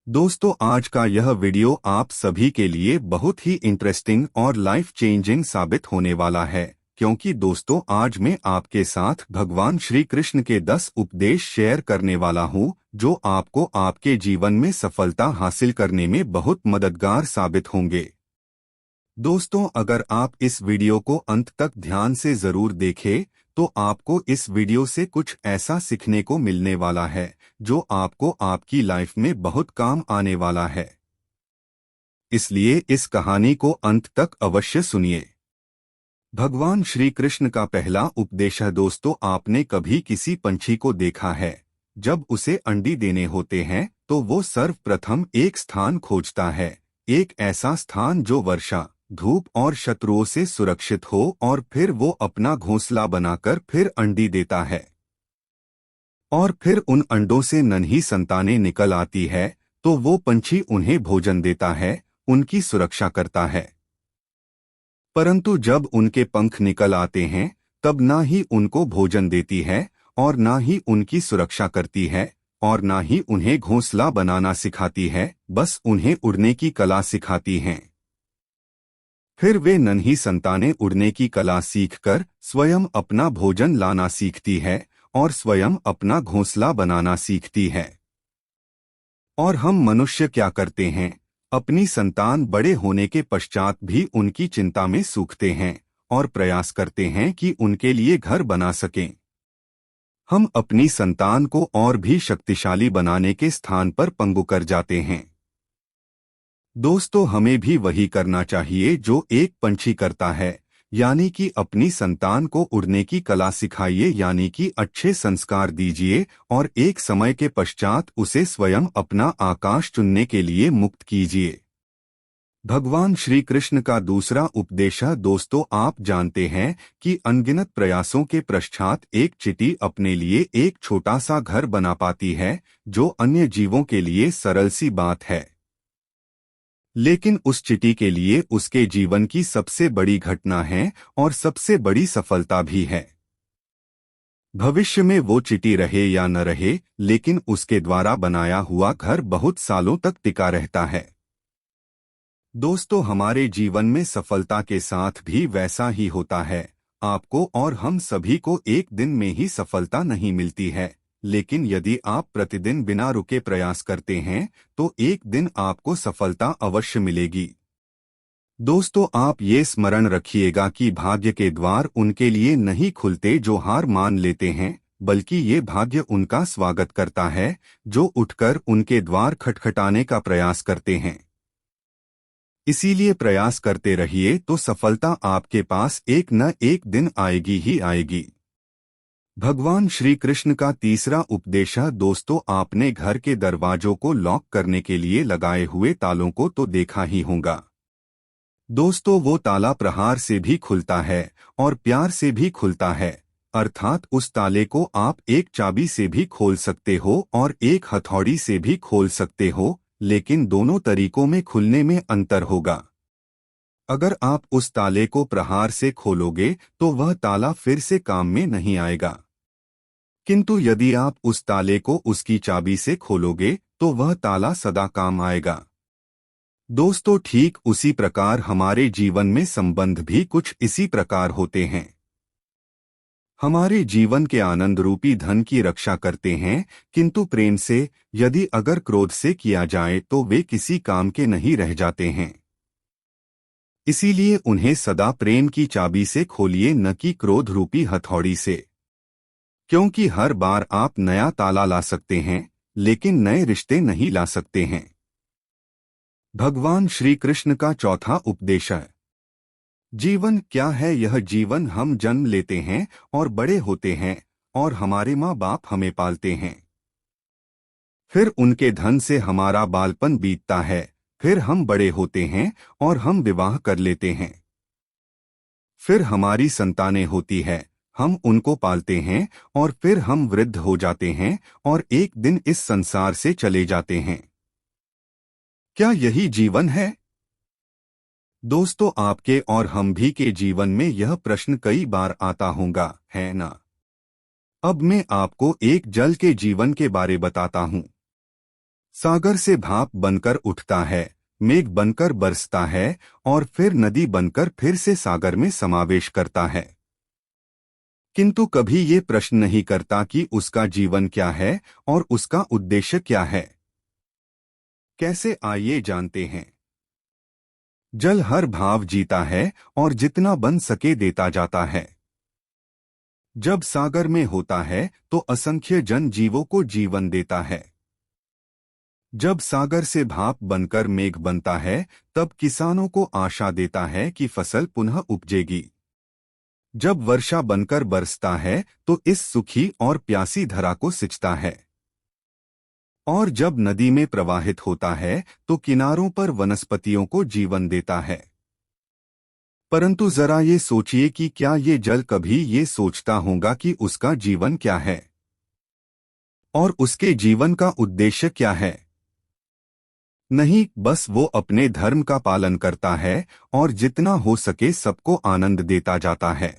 दोस्तों, आज का यह वीडियो आप सभी के लिए बहुत ही इंटरेस्टिंग और लाइफ चेंजिंग साबित होने वाला है, क्योंकि दोस्तों आज मैं आपके साथ भगवान श्री कृष्ण के 10 उपदेश शेयर करने वाला हूं, जो आपको आपके जीवन में सफलता हासिल करने में बहुत मददगार साबित होंगे। दोस्तों, अगर आप इस वीडियो को अंत तक ध्यान से जरूर देखें, तो आपको इस वीडियो से कुछ ऐसा सीखने को मिलने वाला है जो आपको आपकी लाइफ में बहुत काम आने वाला है। इसलिए इस कहानी को अंत तक अवश्य सुनिए। भगवान श्री कृष्ण का पहला उपदेश है। दोस्तों, आपने कभी किसी पंछी को देखा है? जब उसे अंडी देने होते हैं तो वो सर्वप्रथम एक स्थान खोजता है, एक ऐसा स्थान जो वर्षा, धूप और शत्रुओं से सुरक्षित हो, और फिर वो अपना घोंसला बनाकर फिर अंडी देता है। और फिर उन अंडों से नन्ही संतानें निकल आती है, तो वो पंछी उन्हें भोजन देता है, उनकी सुरक्षा करता है। परंतु जब उनके पंख निकल आते हैं, तब ना ही उनको भोजन देती है, और ना ही उनकी सुरक्षा करती है, और ना ही उन्हें घोंसला बनाना सिखाती है, बस उन्हें उड़ने की कला सिखाती हैं। फिर वे नन्ही संतानें उड़ने की कला सीखकर स्वयं अपना भोजन लाना सीखती है और स्वयं अपना घोंसला बनाना सीखती है। और हम मनुष्य क्या करते हैं? अपनी संतान बड़े होने के पश्चात भी उनकी चिंता में सूखते हैं और प्रयास करते हैं कि उनके लिए घर बना सकें। हम अपनी संतान को और भी शक्तिशाली बनाने के स्थान पर पंगु कर जाते हैं। दोस्तों, हमें भी वही करना चाहिए जो एक पंछी करता है, यानी कि अपनी संतान को उड़ने की कला सिखाइए, यानी कि अच्छे संस्कार दीजिए, और एक समय के पश्चात उसे स्वयं अपना आकाश चुनने के लिए मुक्त कीजिए। भगवान श्री कृष्ण का दूसरा उपदेश है। दोस्तों, आप जानते हैं कि अनगिनत प्रयासों के पश्चात एक चींटी अपने लिए एक छोटा सा घर बना पाती है, जो अन्य जीवों के लिए सरल सी बात है, लेकिन उस चींटी के लिए उसके जीवन की सबसे बड़ी घटना है और सबसे बड़ी सफलता भी है। भविष्य में वो चींटी रहे या न रहे, लेकिन उसके द्वारा बनाया हुआ घर बहुत सालों तक टिका रहता है। दोस्तों, हमारे जीवन में सफलता के साथ भी वैसा ही होता है। आपको और हम सभी को एक दिन में ही सफलता नहीं मिलती है, लेकिन यदि आप प्रतिदिन बिना रुके प्रयास करते हैं, तो एक दिन आपको सफलता अवश्य मिलेगी। दोस्तों, आप ये स्मरण रखिएगा कि भाग्य के द्वार उनके लिए नहीं खुलते जो हार मान लेते हैं, बल्कि ये भाग्य उनका स्वागत करता है जो उठकर उनके द्वार खटखटाने का प्रयास करते हैं। इसीलिए प्रयास करते रहिए, तो सफलता आपके पास एक न एक दिन आएगी ही आएगी। भगवान श्री कृष्ण का तीसरा उपदेश है। दोस्तों, आपने घर के दरवाजों को लॉक करने के लिए लगाए हुए तालों को तो देखा ही होगा। दोस्तों, वो ताला प्रहार से भी खुलता है और प्यार से भी खुलता है, अर्थात उस ताले को आप एक चाबी से भी खोल सकते हो और एक हथौड़ी से भी खोल सकते हो, लेकिन दोनों तरीकों में खुलने में अंतर होगा। अगर आप उस ताले को प्रहार से खोलोगे तो वह ताला फिर से काम में नहीं आएगा, किंतु यदि आप उस ताले को उसकी चाबी से खोलोगे तो वह ताला सदा काम आएगा। दोस्तों, ठीक उसी प्रकार हमारे जीवन में संबंध भी कुछ इसी प्रकार होते हैं। हमारे जीवन के आनंद रूपी धन की रक्षा करते हैं, किंतु प्रेम से, यदि अगर क्रोध से किया जाए तो वे किसी काम के नहीं रह जाते हैं। इसीलिए उन्हें सदा प्रेम की चाबी से खोलिए, न कि क्रोध रूपी हथौड़ी से, क्योंकि हर बार आप नया ताला ला सकते हैं, लेकिन नए रिश्ते नहीं ला सकते हैं। भगवान श्री कृष्ण का चौथा उपदेश है। जीवन क्या है? यह जीवन हम जन्म लेते हैं और बड़े होते हैं, और हमारे माँ बाप हमें पालते हैं। फिर उनके धन से हमारा बालपन बीतता है, फिर हम बड़े होते हैं और हम विवाह कर लेते हैं। फिर हमारी संतानें होती है, हम उनको पालते हैं, और फिर हम वृद्ध हो जाते हैं और एक दिन इस संसार से चले जाते हैं। क्या यही जीवन है? दोस्तों, आपके और हम भी के जीवन में यह प्रश्न कई बार आता होगा, है ना? अब मैं आपको एक जल के जीवन के बारे बताता हूँ। सागर से भाप बनकर उठता है, मेघ बनकर बरसता है और फिर नदी बनकर फिर से सागर में समावेश करता है। किंतु कभी ये प्रश्न नहीं करता कि उसका जीवन क्या है और उसका उद्देश्य क्या है। कैसे, आइए जानते हैं। जल हर भाव जीता है और जितना बन सके देता जाता है। जब सागर में होता है तो असंख्य जन जीवों को जीवन देता है। जब सागर से भाप बनकर मेघ बनता है तब किसानों को आशा देता है कि फसल पुनः उपजेगी। जब वर्षा बनकर बरसता है तो इस सुखी और प्यासी धरा को सिंचता है। और जब नदी में प्रवाहित होता है तो किनारों पर वनस्पतियों को जीवन देता है। परंतु जरा ये सोचिए कि क्या ये जल कभी ये सोचता होगा कि उसका जीवन क्या है और उसके जीवन का उद्देश्य क्या है? नहीं, बस वो अपने धर्म का पालन करता है और जितना हो सके सबको आनंद देता जाता है।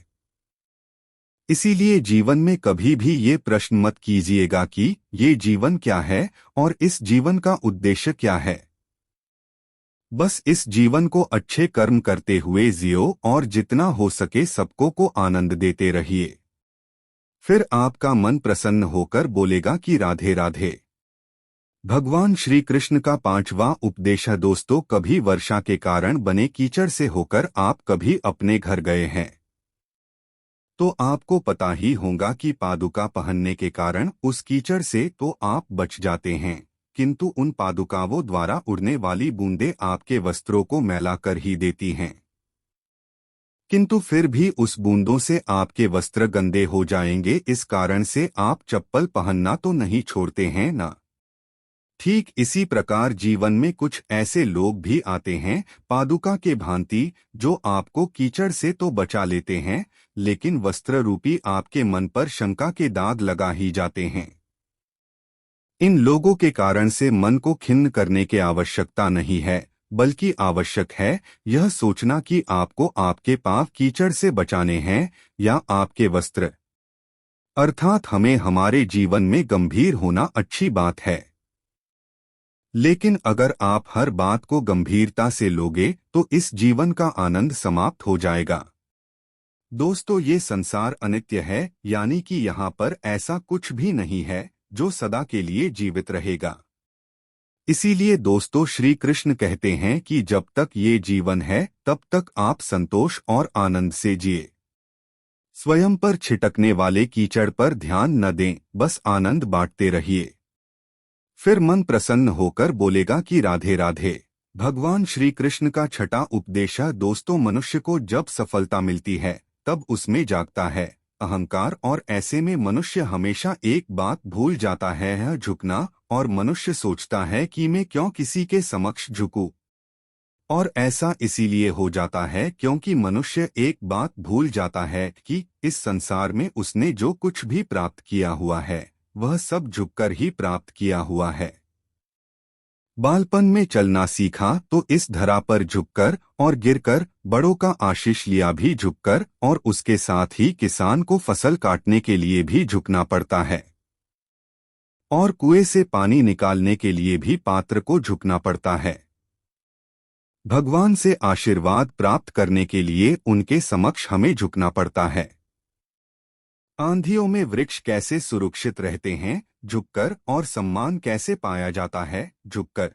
इसीलिए जीवन में कभी भी ये प्रश्न मत कीजिएगा कि ये जीवन क्या है और इस जीवन का उद्देश्य क्या है। बस इस जीवन को अच्छे कर्म करते हुए जियो और जितना हो सके सबको को आनंद देते रहिए। फिर आपका मन प्रसन्न होकर बोलेगा कि राधे राधे। भगवान श्री कृष्ण का 5वां उपदेश है। दोस्तों, कभी वर्षा के कारण बने कीचड़ से होकर आप कभी अपने घर गए हैं तो आपको पता ही होगा कि पादुका पहनने के कारण उस कीचड़ से तो आप बच जाते हैं, किंतु उन पादुकाओं द्वारा उड़ने वाली बूंदें आपके वस्त्रों को मैला कर ही देती हैं। किंतु फिर भी उस बूंदों से आपके वस्त्र गंदे हो जाएंगे, इस कारण से आप चप्पल पहनना तो नहीं छोड़ते हैं ना। ठीक इसी प्रकार जीवन में कुछ ऐसे लोग भी आते हैं पादुका के भांति, जो आपको कीचड़ से तो बचा लेते हैं लेकिन वस्त्र रूपी आपके मन पर शंका के दाग लगा ही जाते हैं। इन लोगों के कारण से मन को खिन्न करने की आवश्यकता नहीं है, बल्कि आवश्यक है यह सोचना कि आपको आपके पाप कीचड़ से बचाने हैं या आपके वस्त्र। अर्थात हमें हमारे जीवन में गंभीर होना अच्छी बात है, लेकिन अगर आप हर बात को गंभीरता से लोगे तो इस जीवन का आनंद समाप्त हो जाएगा। दोस्तों, ये संसार अनित्य है, यानी कि यहाँ पर ऐसा कुछ भी नहीं है जो सदा के लिए जीवित रहेगा। इसीलिए दोस्तों, श्री कृष्ण कहते हैं कि जब तक ये जीवन है तब तक आप संतोष और आनंद से जिए। स्वयं पर छिटकने वाले कीचड़ पर ध्यान न दें, बस आनंद बांटते रहिए। फिर मन प्रसन्न होकर बोलेगा कि राधे राधे। भगवान श्री कृष्ण का 6वां उपदेश। दोस्तों, मनुष्य को जब सफलता मिलती है तब उसमें जागता है अहंकार, और ऐसे में मनुष्य हमेशा एक बात भूल जाता है झुकना, और मनुष्य सोचता है कि मैं क्यों किसी के समक्ष झुकूं। और ऐसा इसीलिए हो जाता है क्योंकि मनुष्य एक बात भूल जाता है कि इस संसार में उसने जो कुछ भी प्राप्त किया हुआ है वह सब झुककर ही प्राप्त किया हुआ है। बालपन में चलना सीखा तो इस धरा पर झुककर और गिरकर, बड़ों का आशीष लिया भी झुककर, और उसके साथ ही किसान को फसल काटने के लिए भी झुकना पड़ता है, और कुएं से पानी निकालने के लिए भी पात्र को झुकना पड़ता है। भगवान से आशीर्वाद प्राप्त करने के लिए उनके समक्ष हमें झुकना पड़ता है। आंधियों में वृक्ष कैसे सुरक्षित रहते हैं? झुककर। और सम्मान कैसे पाया जाता है? झुककर।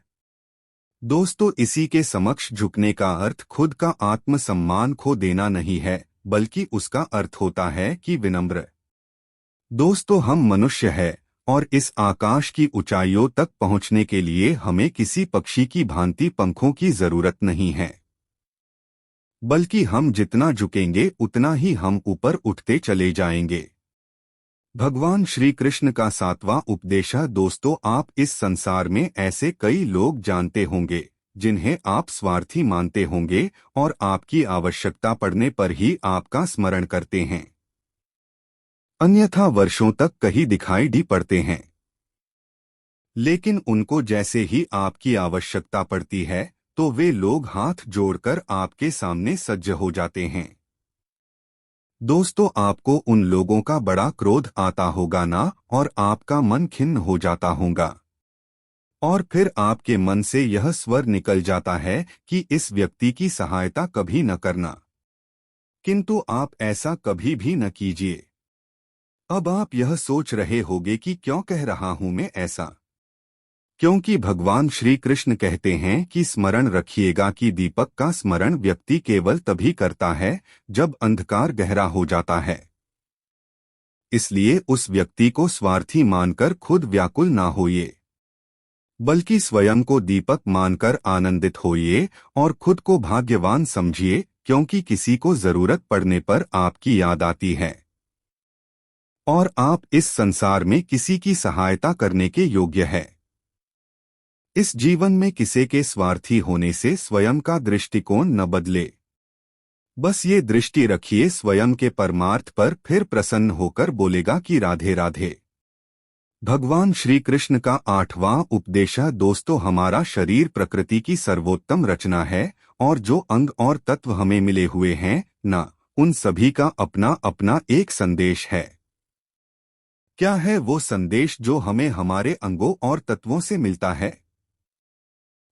दोस्तों, इसी के समक्ष झुकने का अर्थ खुद का आत्मसम्मान खो देना नहीं है, बल्कि उसका अर्थ होता है कि विनम्र। दोस्तों, हम मनुष्य हैं और इस आकाश की ऊंचाइयों तक पहुंचने के लिए हमें किसी पक्षी की भांति पंखों की जरूरत नहीं है, बल्कि हम जितना झुकेंगे उतना ही हम ऊपर उठते चले जाएंगे। भगवान श्री कृष्ण का 7वां उपदेश। दोस्तों, आप इस संसार में ऐसे कई लोग जानते होंगे जिन्हें आप स्वार्थी मानते होंगे और आपकी आवश्यकता पड़ने पर ही आपका स्मरण करते हैं, अन्यथा वर्षों तक कहीं दिखाई नहीं पड़ते हैं। लेकिन उनको जैसे ही आपकी आवश्यकता पड़ती है तो वे लोग हाथ जोड़कर आपके सामने सज्ज हो जाते हैं। दोस्तों, आपको उन लोगों का बड़ा क्रोध आता होगा ना, और आपका मन खिन्न हो जाता होगा। और फिर आपके मन से यह स्वर निकल जाता है कि इस व्यक्ति की सहायता कभी न करना, किंतु आप ऐसा कभी भी न कीजिए। अब आप यह सोच रहे होंगे कि क्यों कह रहा हूं मैं ऐसा, क्योंकि भगवान श्री कृष्ण कहते हैं कि स्मरण रखिएगा कि दीपक का स्मरण व्यक्ति केवल तभी करता है जब अंधकार गहरा हो जाता है। इसलिए उस व्यक्ति को स्वार्थी मानकर खुद व्याकुल ना होइए, बल्कि स्वयं को दीपक मानकर आनंदित होइए और खुद को भाग्यवान समझिए, क्योंकि किसी को जरूरत पड़ने पर आपकी याद आती है और आप इस संसार में किसी की सहायता करने के योग्य है। इस जीवन में किसी के स्वार्थी होने से स्वयं का दृष्टिकोण न बदले। बस ये दृष्टि रखिए स्वयं के परमार्थ पर, फिर प्रसन्न होकर बोलेगा कि राधे राधे। भगवान श्री कृष्ण का 8वां उपदेश। दोस्तों, हमारा शरीर प्रकृति की सर्वोत्तम रचना है और जो अंग और तत्व हमें मिले हुए हैं ना, उन सभी का अपना अपना एक संदेश है। क्या है वो संदेश जो हमें हमारे अंगों और तत्वों से मिलता है?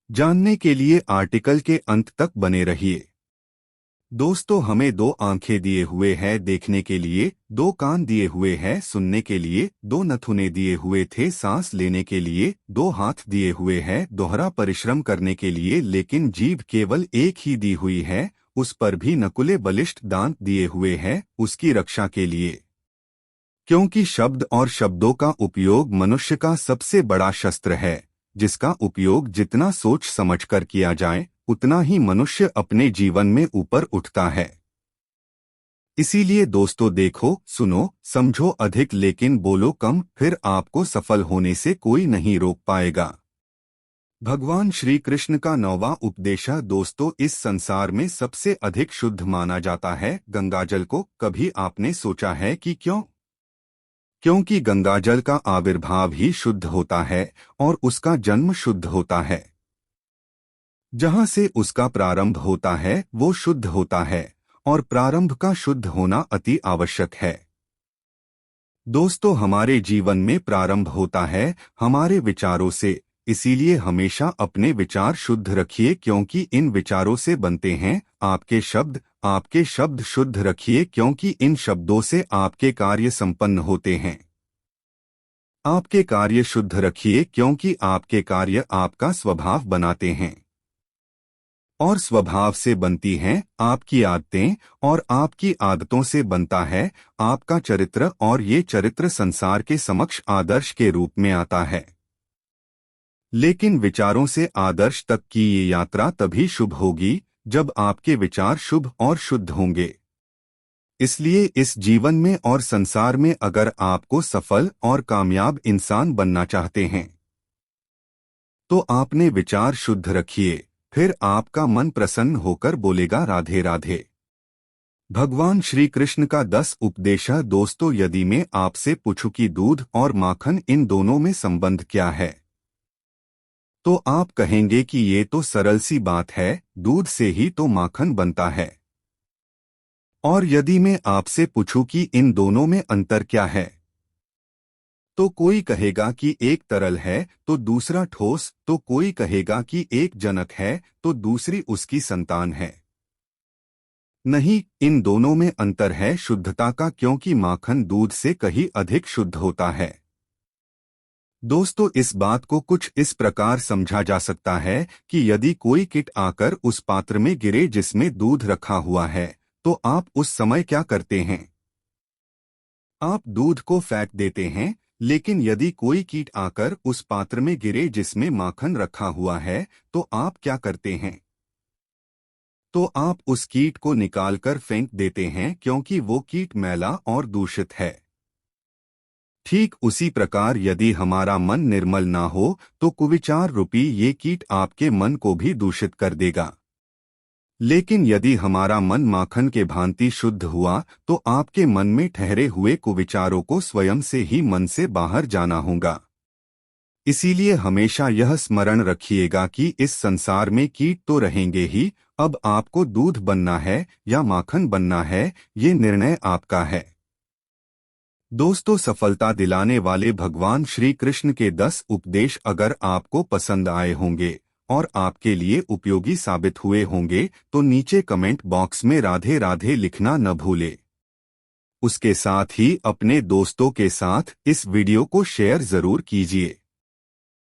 जानने के लिए आर्टिकल के अंत तक बने रहिए। दोस्तों, हमें 2 आंखें दिए हुए हैं देखने के लिए, 2 कान दिए हुए हैं सुनने के लिए, 2 नथुने दिए हुए थे सांस लेने के लिए, 2 हाथ दिए हुए हैं दोहरा परिश्रम करने के लिए, लेकिन जीभ केवल एक ही दी हुई है, उस पर भी नकुले बलिष्ठ दांत दिए हुए हैं उसकी रक्षा के लिए। क्योंकि शब्द और शब्दों का उपयोग मनुष्य का सबसे बड़ा शस्त्र है, जिसका उपयोग जितना सोच समझकर किया जाए उतना ही मनुष्य अपने जीवन में ऊपर उठता है। इसीलिए दोस्तों, देखो, सुनो, समझो अधिक लेकिन बोलो कम, फिर आपको सफल होने से कोई नहीं रोक पाएगा। भगवान श्री कृष्ण का 9वां उपदेश। दोस्तों, इस संसार में सबसे अधिक शुद्ध माना जाता है गंगाजल को। कभी आपने सोचा है कि क्यों? क्योंकि गंगाजल का आविर्भाव ही शुद्ध होता है और उसका जन्म शुद्ध होता है। जहां से उसका प्रारंभ होता है वो शुद्ध होता है और प्रारंभ का शुद्ध होना अति आवश्यक है। दोस्तों, हमारे जीवन में प्रारंभ होता है हमारे विचारों से, इसीलिए हमेशा अपने विचार शुद्ध रखिए, क्योंकि इन विचारों से बनते हैं आपके शब्द। आपके शब्द शुद्ध रखिए, क्योंकि इन शब्दों से आपके कार्य संपन्न होते हैं। आपके कार्य शुद्ध रखिए, क्योंकि आपके कार्य आपका स्वभाव बनाते हैं और स्वभाव से बनती हैं आपकी आदतें और आपकी आदतों से बनता है आपका चरित्र, और ये चरित्र संसार के समक्ष आदर्श के रूप में आता है। लेकिन विचारों से आदर्श तक की ये यात्रा तभी शुभ होगी जब आपके विचार शुभ और शुद्ध होंगे। इसलिए इस जीवन में और संसार में अगर आपको सफल और कामयाब इंसान बनना चाहते हैं तो आपने विचार शुद्ध रखिए, फिर आपका मन प्रसन्न होकर बोलेगा राधे राधे। भगवान श्री कृष्ण का 10 उपदेश। दोस्तों, यदि मैं आपसे पूछूं कि दूध और माखन इन दोनों में संबंध क्या है, तो आप कहेंगे कि ये तो सरल सी बात है, दूध से ही तो माखन बनता है। और यदि मैं आपसे पूछूं कि इन दोनों में अंतर क्या है, तो कोई कहेगा कि एक तरल है तो दूसरा ठोस, तो कोई कहेगा कि एक जनक है तो दूसरी उसकी संतान है। नहीं, इन दोनों में अंतर है शुद्धता का, क्योंकि माखन दूध से कहीं अधिक शुद्ध होता है। दोस्तों, इस बात को कुछ इस प्रकार समझा जा सकता है कि यदि कोई कीट आकर उस पात्र में गिरे जिसमें दूध रखा हुआ है, तो आप उस समय क्या करते हैं? आप दूध को फेंक देते हैं। लेकिन यदि कोई कीट आकर उस पात्र में गिरे जिसमें माखन रखा हुआ है, तो आप क्या करते हैं? तो आप उस कीट को निकालकर फेंक देते हैं, क्योंकि वो कीट मैला और दूषित है। ठीक उसी प्रकार यदि हमारा मन निर्मल ना हो तो कुविचार रूपी ये कीट आपके मन को भी दूषित कर देगा। लेकिन यदि हमारा मन माखन के भांति शुद्ध हुआ तो आपके मन में ठहरे हुए कुविचारों को स्वयं से ही मन से बाहर जाना होगा। इसीलिए हमेशा यह स्मरण रखिएगा कि इस संसार में कीट तो रहेंगे ही, अब आपको दूध बनना है या माखन बनना है, ये निर्णय आपका है। दोस्तों, सफलता दिलाने वाले भगवान श्री कृष्ण के 10 उपदेश अगर आपको पसंद आए होंगे और आपके लिए उपयोगी साबित हुए होंगे तो नीचे कमेंट बॉक्स में राधे राधे लिखना न भूले। उसके साथ ही अपने दोस्तों के साथ इस वीडियो को शेयर जरूर कीजिए।